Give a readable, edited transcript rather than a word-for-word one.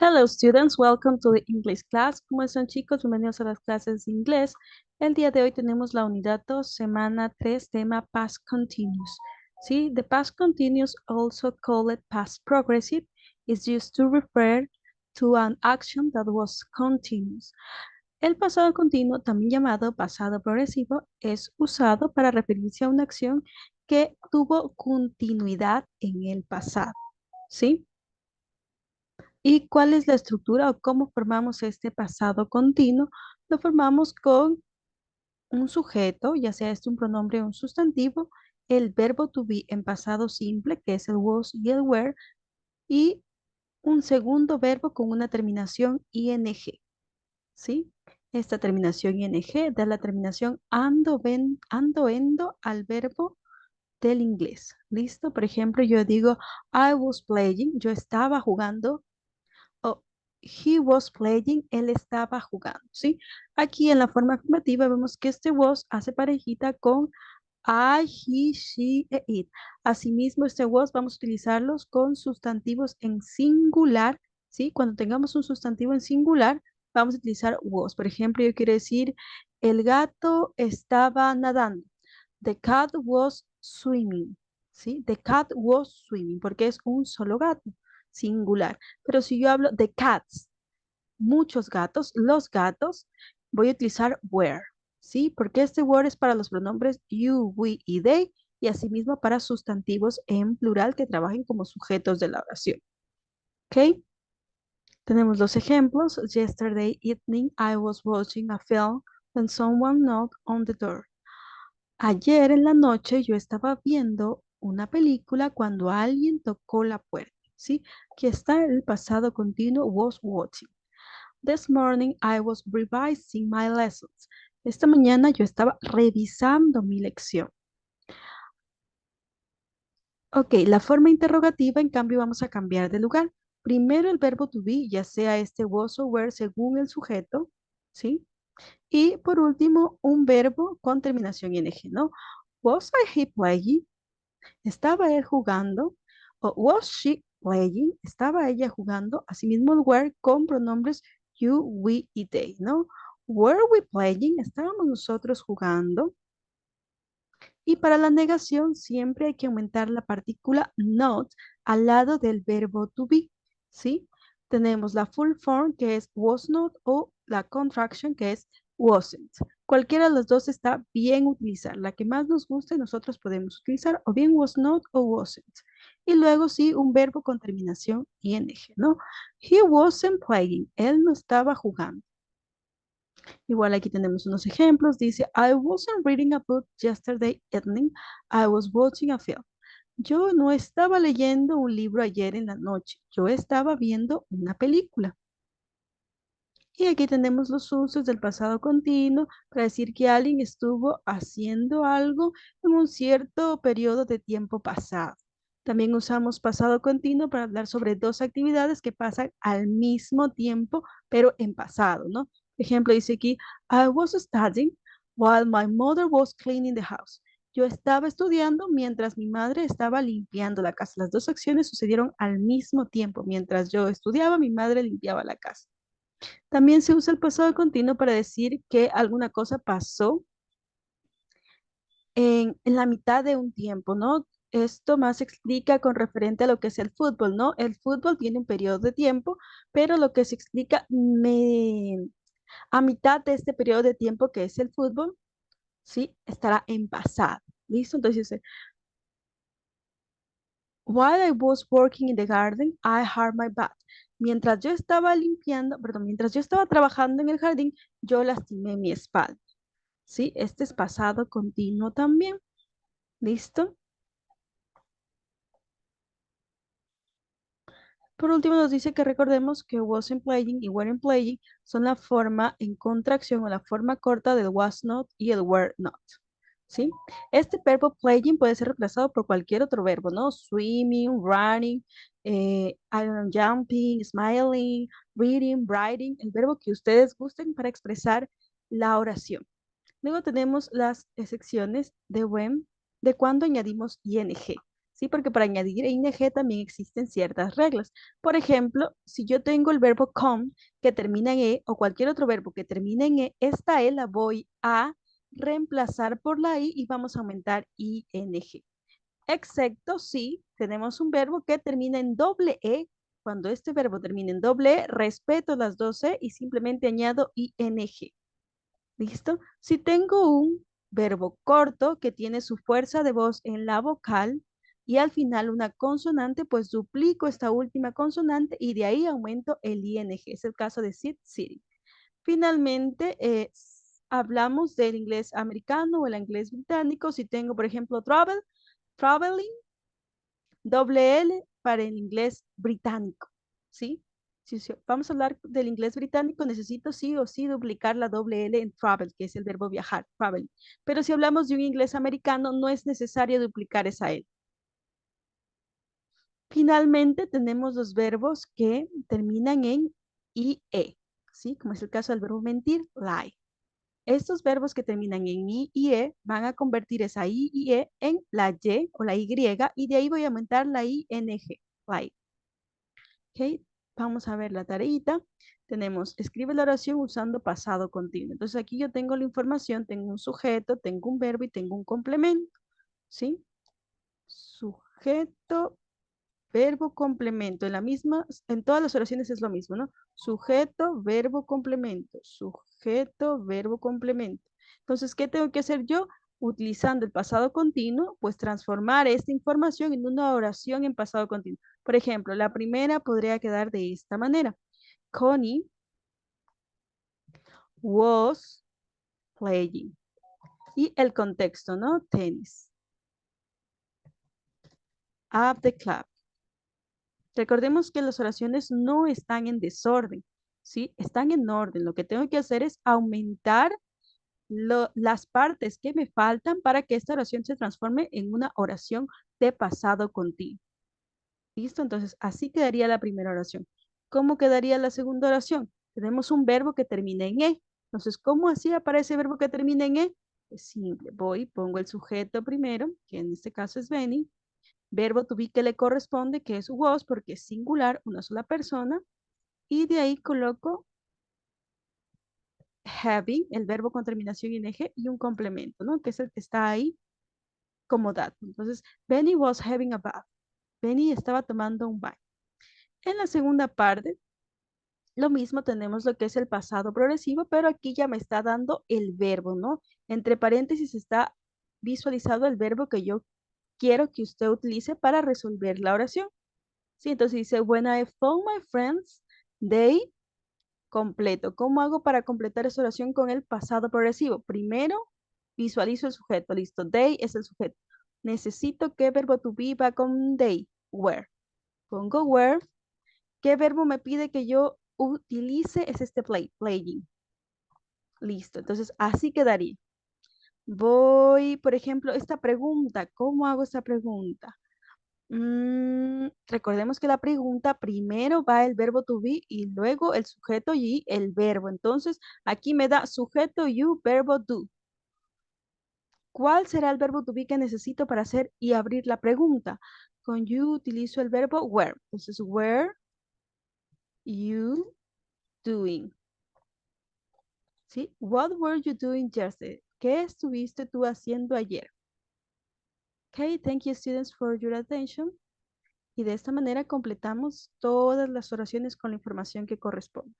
Hello students, welcome to the English class. ¿Cómo están chicos? Bienvenidos a las clases de inglés. El día de hoy tenemos la unidad 2, semana 3, tema past continuous. ¿Sí? The past continuous, also called past progressive, is used to refer to an action that was continuous. El pasado continuo, también llamado pasado progresivo, es usado para referirse a una acción que tuvo continuidad en el pasado. ¿Sí? ¿Y cuál es la estructura o cómo formamos este pasado continuo? Lo formamos con un sujeto, ya sea este un pronombre o un sustantivo, el verbo to be en pasado simple, que es el was y el were, y un segundo verbo con una terminación ing, ¿sí? Esta terminación ing da la terminación ando, endo al verbo del inglés. ¿Listo? Por ejemplo, yo digo, I was playing, yo estaba jugando. Oh, he was playing, él estaba jugando, ¿sí? Aquí en la forma afirmativa vemos que este was hace parejita con I, he, she e it. Asimismo, este was vamos a utilizarlos con sustantivos en singular, ¿sí? Cuando tengamos un sustantivo en singular, vamos a utilizar was. Por ejemplo, yo quiero decir, el gato estaba nadando. The cat was swimming, ¿sí? The cat was swimming, porque es un solo gato, singular. Pero si yo hablo de cats, muchos gatos, los gatos, voy a utilizar were, ¿sí? Porque este were es para los pronombres you, we y they, y asimismo para sustantivos en plural que trabajen como sujetos de la oración. ¿Ok? Tenemos los ejemplos. Yesterday evening I was watching a film when someone knocked on the door. Ayer en la noche yo estaba viendo una película cuando alguien tocó la puerta, ¿sí? Aquí está el pasado continuo was watching. This morning I was revising my lessons. Esta mañana yo estaba revisando mi lección. Ok, la forma interrogativa, en cambio, vamos a cambiar de lugar. Primero el verbo to be, ya sea este was o were, según el sujeto, ¿sí? Y por último, un verbo con terminación ing, ¿no? Was he playing? ¿Estaba él jugando? O was she playing? ¿Estaba ella jugando? Asimismo, el were con pronombres you, we y they, ¿no? Were we playing? ¿Estábamos nosotros jugando? Y para la negación siempre hay que aumentar la partícula not al lado del verbo to be, ¿sí? Tenemos la full form que es was not o la contraction que es wasn't. Cualquiera de las dos está bien utilizar. La que más nos guste nosotros podemos utilizar o bien was not o wasn't. Y luego sí un verbo con terminación ing, ¿no? He wasn't playing. Él no estaba jugando. Igual aquí tenemos unos ejemplos. Dice, I wasn't reading a book yesterday evening. I was watching a film. Yo no estaba leyendo un libro ayer en la noche. Yo estaba viendo una película. Y aquí tenemos los usos del pasado continuo para decir que alguien estuvo haciendo algo en un cierto periodo de tiempo pasado. También usamos pasado continuo para hablar sobre dos actividades que pasan al mismo tiempo, pero en pasado, ¿no? Ejemplo, dice aquí, I was studying while my mother was cleaning the house. Yo estaba estudiando mientras mi madre estaba limpiando la casa. Las dos acciones sucedieron al mismo tiempo. Mientras yo estudiaba, mi madre limpiaba la casa. También se usa el pasado continuo para decir que alguna cosa pasó en la mitad de un tiempo, ¿no? Esto más se explica con referente a lo que es el fútbol, ¿no? El fútbol tiene un periodo de tiempo, pero lo que se explica a mitad de este periodo de tiempo que es el fútbol, ¿sí? Estará en pasado. ¿Listo? Entonces dice, while I was working in the garden, I hurt my back. Mientras yo estaba limpiando, perdón, mientras yo estaba trabajando en el jardín, yo lastimé mi espalda. ¿Sí? Este es pasado continuo también. ¿Listo? Por último nos dice que recordemos que wasn't playing y weren't playing son la forma en contracción o la forma corta del was not y el were not. ¿Sí? Este verbo playing puede ser reemplazado por cualquier otro verbo, ¿no? Swimming, running, I don't know, jumping, smiling, reading, writing, el verbo que ustedes gusten para expresar la oración. Luego tenemos las secciones de when, de cuando añadimos ing. ¿sí? Porque para añadir ing también existen ciertas reglas. Por ejemplo, si yo tengo el verbo come que termina en e o cualquier otro verbo que termine en e, esta e la voy a reemplazar por la i y vamos a aumentar ing. Excepto si tenemos un verbo que termina en doble e. Cuando este verbo termina en doble e, respeto las dos e y simplemente añado ing. ¿Listo? Si tengo un verbo corto que tiene su fuerza de voz en la vocal y al final una consonante, pues duplico esta última consonante y de ahí aumento el ing. Es el caso de sit, city. Finalmente, hablamos del inglés americano o el inglés británico. Si tengo, por ejemplo, travel, traveling, doble L para el inglés británico, ¿sí? Si vamos a hablar del inglés británico, necesito sí o sí duplicar la doble L en travel, que es el verbo viajar, travel. Pero si hablamos de un inglés americano, no es necesario duplicar esa L. Finalmente, tenemos los verbos que terminan en IE, ¿sí? Como es el caso del verbo mentir, lie. Estos verbos que terminan en I y E van a convertir esa I y E en la Y o la Y y de ahí voy a aumentar la ING, like. ¿Ok? Vamos a ver la tareita. Tenemos, escribe la oración usando pasado continuo. Entonces aquí yo tengo la información, tengo un sujeto, tengo un verbo y tengo un complemento. ¿Sí? Sujeto, verbo, complemento. En la misma, en todas las oraciones es lo mismo, ¿no? Sujeto, verbo, complemento. Sujeto, verbo, complemento. Entonces, ¿qué tengo que hacer yo? Utilizando el pasado continuo, pues transformar esta información en una oración en pasado continuo. Por ejemplo, la primera podría quedar de esta manera. Connie was playing. Y el contexto, ¿no? Tenis. At the club. Recordemos que las oraciones no están en desorden, ¿sí? Están en orden. Lo que tengo que hacer es aumentar las partes que me faltan para que esta oración se transforme en una oración de pasado continuo. ¿Listo? Entonces, así quedaría la primera oración. ¿Cómo quedaría la segunda oración? Tenemos un verbo que termina en E. Entonces, ¿cómo hacía para ese verbo que termina en E? Es simple. Voy, pongo el sujeto primero, que en este caso es Benny. Verbo to be que le corresponde, que es was, porque es singular, una sola persona. Y de ahí coloco having, el verbo con terminación ing, y un complemento, ¿no? Que es el que está ahí como dato. Entonces, Benny was having a bath. Benny estaba tomando un baño. En la segunda parte, lo mismo tenemos lo que es el pasado progresivo, pero aquí ya me está dando el verbo, ¿no? Entre paréntesis está visualizado el verbo que yo quiero que usted utilice para resolver la oración. Sí, entonces dice, when I found my friends, they completo. ¿Cómo hago para completar esa oración con el pasado progresivo? Primero, visualizo el sujeto. Listo, they es el sujeto. Necesito qué verbo to be va con they, where. Pongo where. ¿Qué verbo me pide que yo utilice? Es este playing. Listo, entonces así quedaría. Voy, por ejemplo, esta pregunta. ¿Cómo hago esta pregunta? Recordemos que la pregunta primero va el verbo to be y luego el sujeto y el verbo. Entonces, aquí me da sujeto you, verbo do. ¿Cuál será el verbo to be que necesito para hacer y abrir la pregunta? Con you utilizo el verbo were. Entonces, were you doing? ¿Sí? What were you doing yesterday? ¿Qué estuviste tú haciendo ayer? Okay, thank you students for your attention. Y de esta manera completamos todas las oraciones con la información que corresponda.